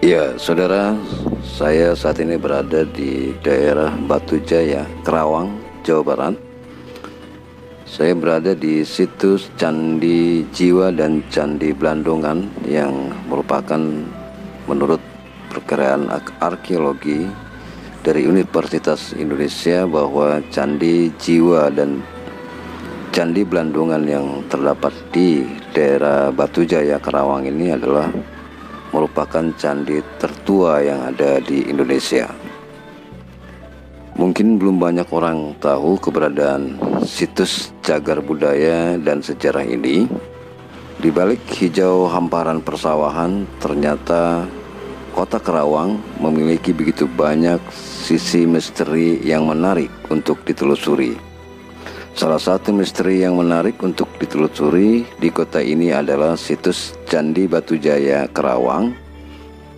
Ya, saudara, saya saat ini berada di daerah Batu Jaya, Kerawang, Jawa Barat. Saya berada di situs Candi Jiwa dan Candi Blandongan yang merupakan menurut perkiraan arkeologi dari Universitas Indonesia bahwa Candi Jiwa dan Candi Blandongan yang terdapat di daerah Batu Jaya, Kerawang ini adalah merupakan candi tertua yang ada di Indonesia. Mungkin belum banyak orang tahu keberadaan situs cagar budaya dan sejarah ini. Di balik hijau hamparan persawahan, ternyata kota Kerawang memiliki begitu banyak sisi misteri yang menarik untuk ditelusuri. Salah satu misteri yang menarik untuk ditelusuri di kota ini adalah situs Candi Batu Jaya Kerawang,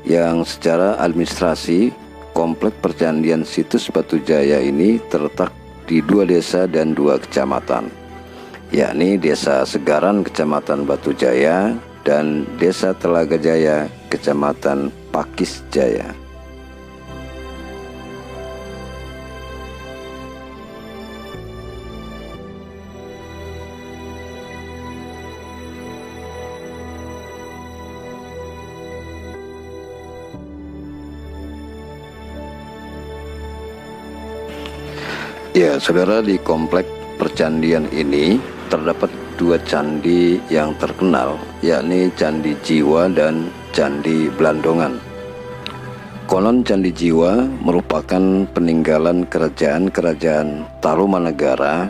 yang secara administrasi komplek percandian situs Batu Jaya ini terletak di 2 desa dan 2 kecamatan, yakni Desa Segaran Kecamatan Batu Jaya dan Desa Telaga Jaya Kecamatan Pakis Jaya. Ya, saudara, di komplek percandian ini terdapat 2 candi yang terkenal, yakni Candi Jiwa dan Candi Blandongan. Konon Candi Jiwa merupakan peninggalan kerajaan-kerajaan Tarumanegara,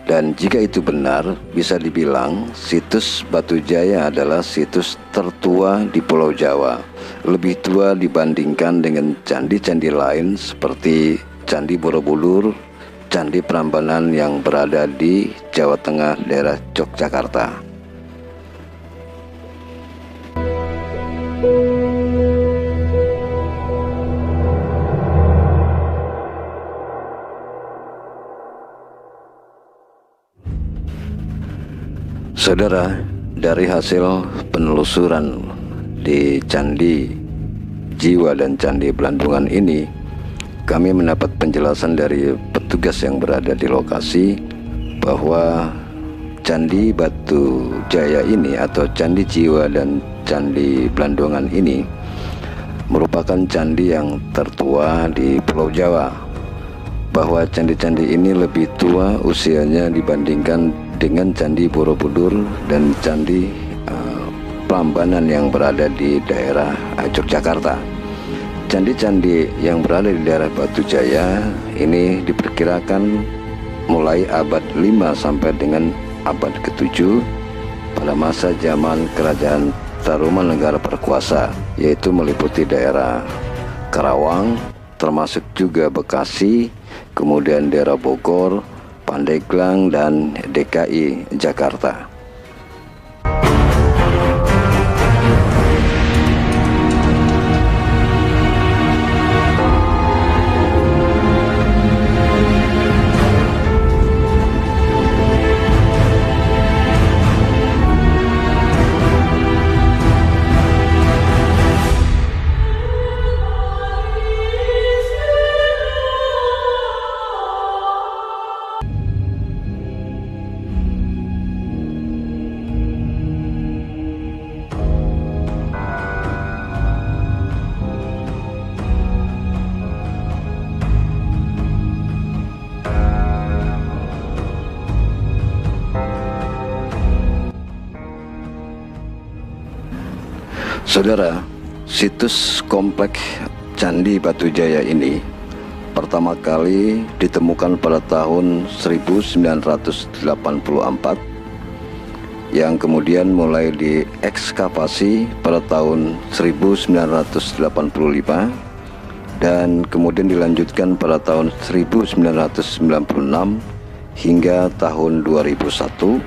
dan jika itu benar, bisa dibilang situs Batu Jaya adalah situs tertua di Pulau Jawa, lebih tua dibandingkan dengan candi-candi lain seperti Candi Borobudur, Candi Prambanan yang berada di Jawa Tengah, daerah Yogyakarta. Saudara, dari hasil penelusuran di Candi Jiwa dan Candi Blandongan ini, kami mendapat penjelasan dari petugas yang berada di lokasi bahwa Candi Batu Jaya ini atau Candi Jiwa dan Candi Blandongan ini merupakan candi yang tertua di Pulau Jawa, bahwa candi-candi ini lebih tua usianya dibandingkan dengan Candi Borobudur dan Candi Prambanan yang berada di daerah Yogyakarta. Candi-candi yang berada di daerah Batu Jaya ini diperkirakan mulai abad 5 sampai dengan abad ke-7 pada masa zaman kerajaan Tarumanegara berkuasa, yaitu meliputi daerah Kerawang, termasuk juga Bekasi, kemudian daerah Bogor, Pandeglang, dan DKI Jakarta. Saudara, situs komplek Candi Batu Jaya ini pertama kali ditemukan pada tahun 1984, yang kemudian mulai diekskavasi pada tahun 1985 dan kemudian dilanjutkan pada tahun 1996 hingga tahun 2001,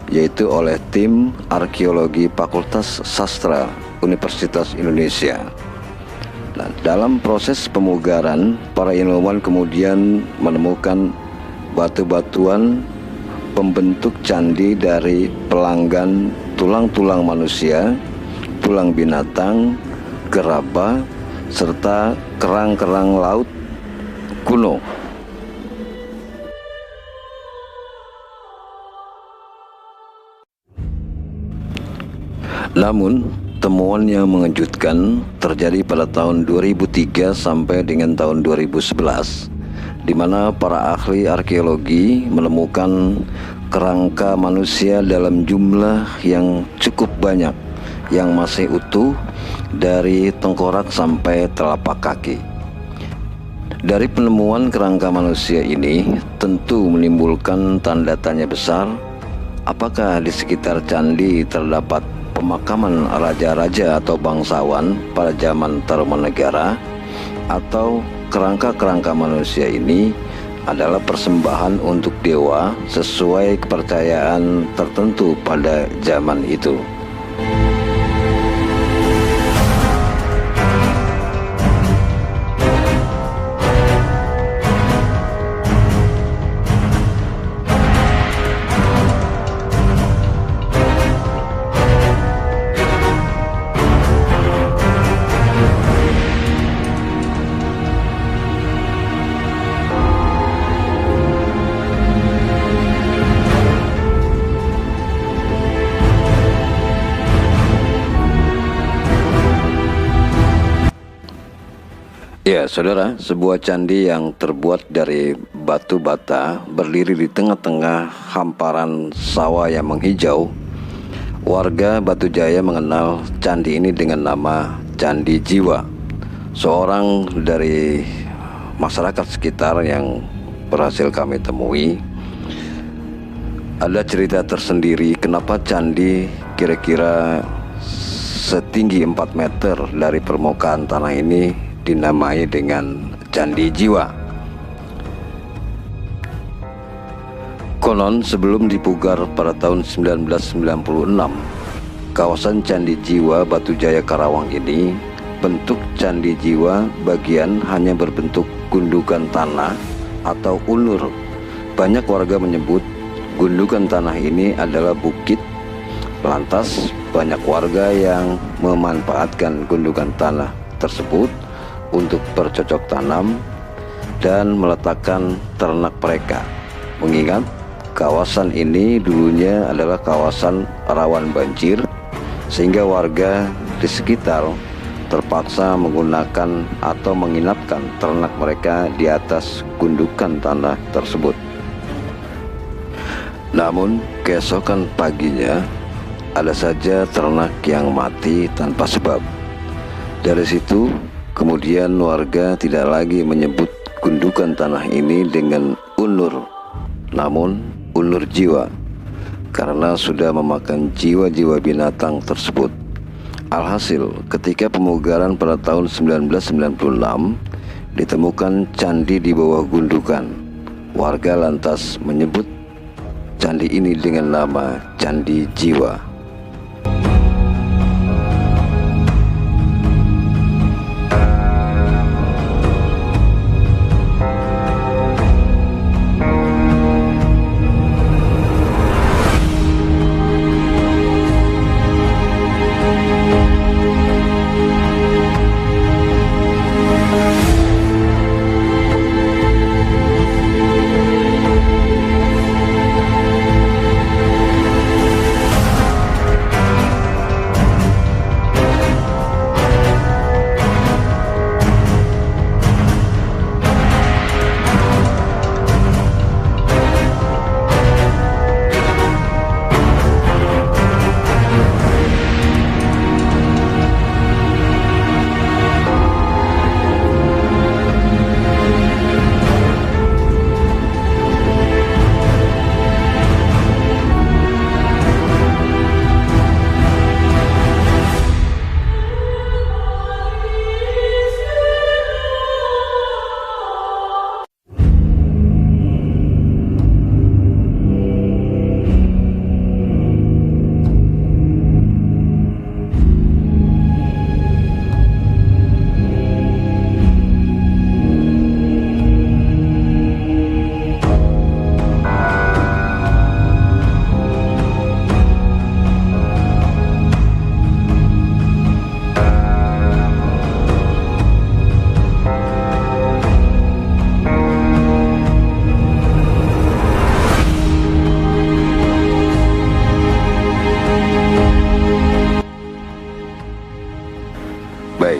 yaitu oleh tim arkeologi Fakultas Sastra Universitas Indonesia. Nah, dalam proses pemugaran, para ilmuwan kemudian menemukan batu-batuan pembentuk candi dari pelanggan tulang-tulang manusia, tulang binatang, gerabah, serta kerang-kerang laut kuno. Namun, temuan yang mengejutkan terjadi pada tahun 2003 sampai dengan tahun 2011, di mana para ahli arkeologi menemukan kerangka manusia dalam jumlah yang cukup banyak yang masih utuh dari tengkorak sampai telapak kaki. Dari penemuan kerangka manusia ini tentu menimbulkan tanda tanya besar, apakah di sekitar candi terdapat pemakaman raja-raja atau bangsawan pada zaman Tarumanegara, atau kerangka-kerangka manusia ini adalah persembahan untuk dewa sesuai kepercayaan tertentu pada zaman itu. Ya, saudara, sebuah candi yang terbuat dari batu bata berdiri di tengah-tengah hamparan sawah yang menghijau. Warga Batu Jaya mengenal candi ini dengan nama Candi Jiwa. Seorang dari masyarakat sekitar yang berhasil kami temui, ada cerita tersendiri kenapa candi kira-kira setinggi 4 meter dari permukaan tanah ini dinamai dengan Candi Jiwa. Konon sebelum dipugar pada tahun 1996, kawasan Candi Jiwa Batu Jaya Karawang ini, bentuk Candi Jiwa bagian hanya berbentuk gundukan tanah atau ulur. Banyak warga menyebut gundukan tanah ini adalah bukit. Lantas banyak warga yang memanfaatkan gundukan tanah tersebut untuk bercocok tanam dan meletakkan ternak mereka, mengingat kawasan ini dulunya adalah kawasan rawan banjir, sehingga warga di sekitar terpaksa menggunakan atau menginapkan ternak mereka di atas gundukan tanah tersebut. Namun keesokan paginya ada saja ternak yang mati tanpa sebab. Dari situ kemudian warga tidak lagi menyebut gundukan tanah ini dengan ulur, namun ulur jiwa, karena sudah memakan jiwa-jiwa binatang tersebut. Alhasil, ketika pemugaran pada tahun 1996, ditemukan candi di bawah gundukan. Warga lantas menyebut candi ini dengan nama Candi Jiwa.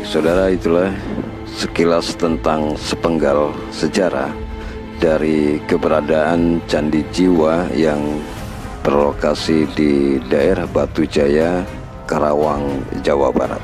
Baik, saudara, itulah sekilas tentang sepenggal sejarah dari keberadaan Candi Jiwa yang berlokasi di daerah Batu Jaya, Karawang, Jawa Barat.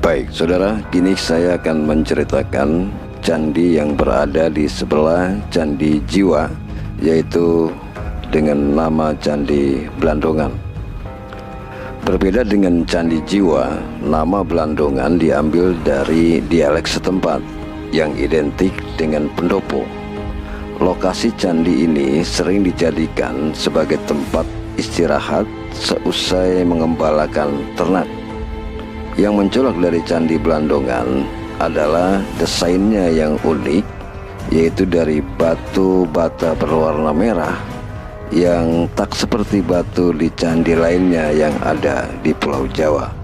Baik, saudara, kini saya akan menceritakan candi yang berada di sebelah Candi Jiwa, yaitu dengan nama Candi Blandongan. Berbeda dengan Candi Jiwa, nama Blandongan diambil dari dialek setempat yang identik dengan pendopo. Lokasi candi ini sering dijadikan sebagai tempat istirahat seusai mengembalakan ternak. Yang mencolok dari Candi Blandongan adalah desainnya yang unik, yaitu dari batu bata berwarna merah yang tak seperti batu di candi lainnya yang ada di Pulau Jawa.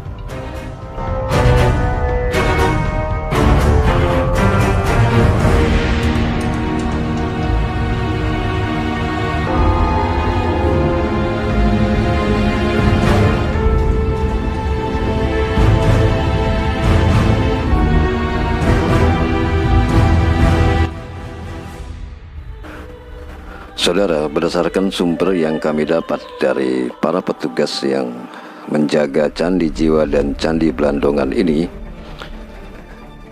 Saudara, berdasarkan sumber yang kami dapat dari para petugas yang menjaga Candi Jiwa dan Candi Blandongan ini,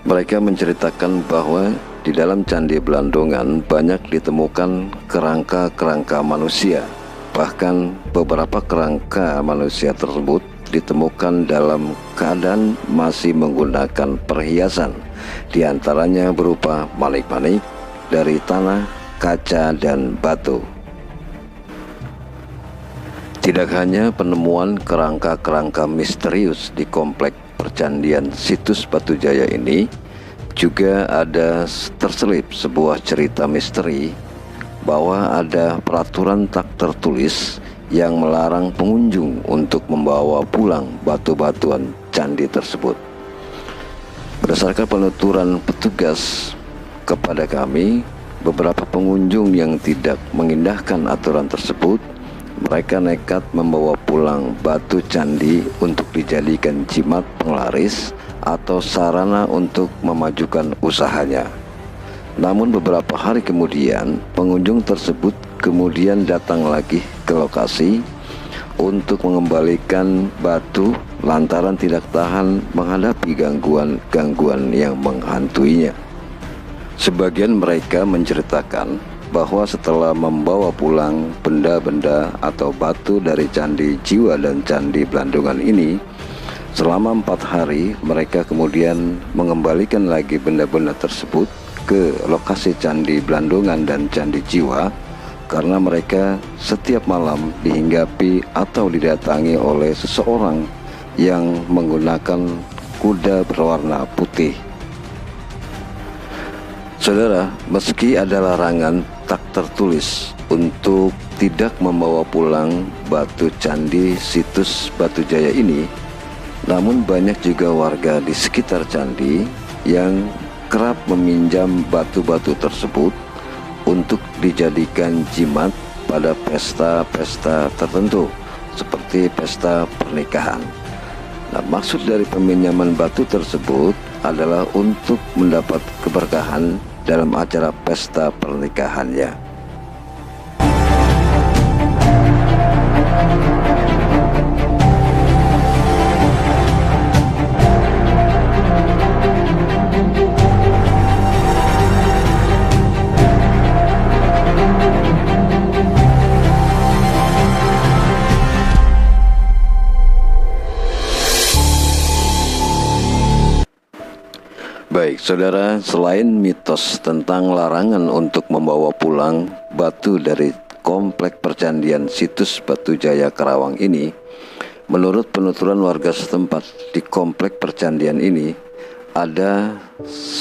mereka menceritakan bahwa di dalam Candi Blandongan banyak ditemukan kerangka-kerangka manusia. Bahkan beberapa kerangka manusia tersebut ditemukan dalam keadaan masih menggunakan perhiasan, diantaranya berupa manik-manik dari tanah, kaca, dan batu. Tidak hanya penemuan kerangka-kerangka misterius di komplek percandian situs Batu Jaya ini, juga ada terselip sebuah cerita misteri bahwa ada peraturan tak tertulis yang melarang pengunjung untuk membawa pulang batu-batuan candi tersebut. Berdasarkan penuturan petugas kepada kami, beberapa pengunjung yang tidak mengindahkan aturan tersebut, mereka nekat membawa pulang batu candi untuk dijadikan jimat penglaris atau sarana untuk memajukan usahanya. Namun beberapa hari kemudian, pengunjung tersebut kemudian datang lagi ke lokasi untuk mengembalikan batu lantaran tidak tahan menghadapi gangguan-gangguan yang menghantuinya. Sebagian mereka menceritakan bahwa setelah membawa pulang benda-benda atau batu dari Candi Jiwa dan Candi Blandongan ini, selama 4 hari mereka kemudian mengembalikan lagi benda-benda tersebut ke lokasi Candi Blandongan dan Candi Jiwa, karena mereka setiap malam dihinggapi atau didatangi oleh seseorang yang menggunakan kuda berwarna putih. Saudara, meski ada larangan tak tertulis untuk tidak membawa pulang batu candi situs Batu Jaya ini, namun banyak juga warga di sekitar candi yang kerap meminjam batu-batu tersebut untuk dijadikan jimat pada pesta-pesta tertentu seperti pesta pernikahan. Nah, maksud dari peminjaman batu tersebut adalah untuk mendapat keberkahan dalam acara pesta pernikahannya. Saudara, selain mitos tentang larangan untuk membawa pulang batu dari komplek percandian situs Batu Jaya Karawang ini, menurut penuturan warga setempat di komplek percandian ini, ada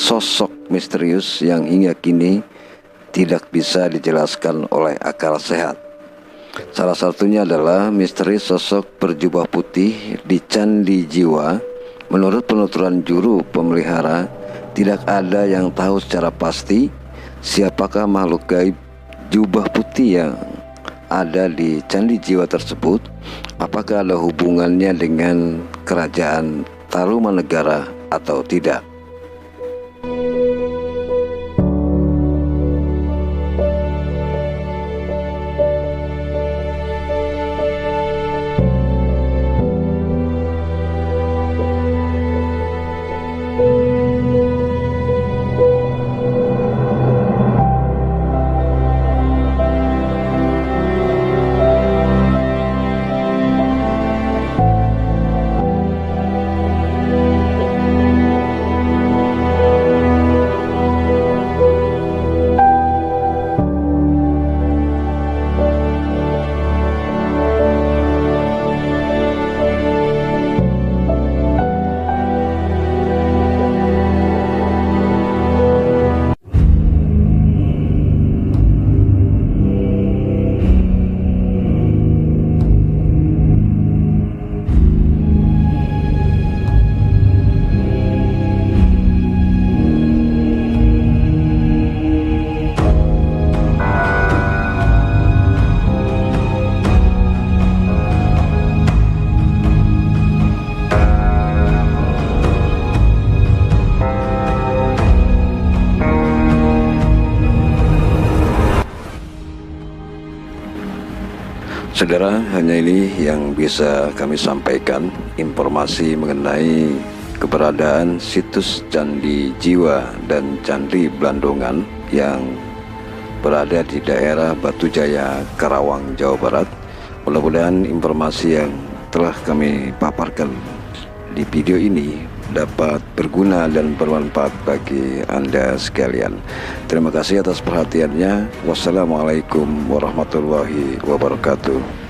sosok misterius yang hingga kini tidak bisa dijelaskan oleh akal sehat. Salah satunya adalah misteri sosok berjubah putih di Candi Jiwa. Menurut penuturan juru pemelihara, tidak ada yang tahu secara pasti siapakah makhluk gaib jubah putih yang ada di Candi Jiwa tersebut. Apakah ada hubungannya dengan kerajaan Tarumanegara atau tidak? Saudara, hanya ini yang bisa kami sampaikan, informasi mengenai keberadaan situs Candi Jiwa dan Candi Blandungan yang berada di daerah Batu Jaya, Karawang, Jawa Barat. Mudah-mudahan informasi yang telah kami paparkan di video ini dapat berguna dan bermanfaat bagi Anda sekalian. Terima kasih atas perhatiannya. Wassalamualaikum warahmatullahi wabarakatuh.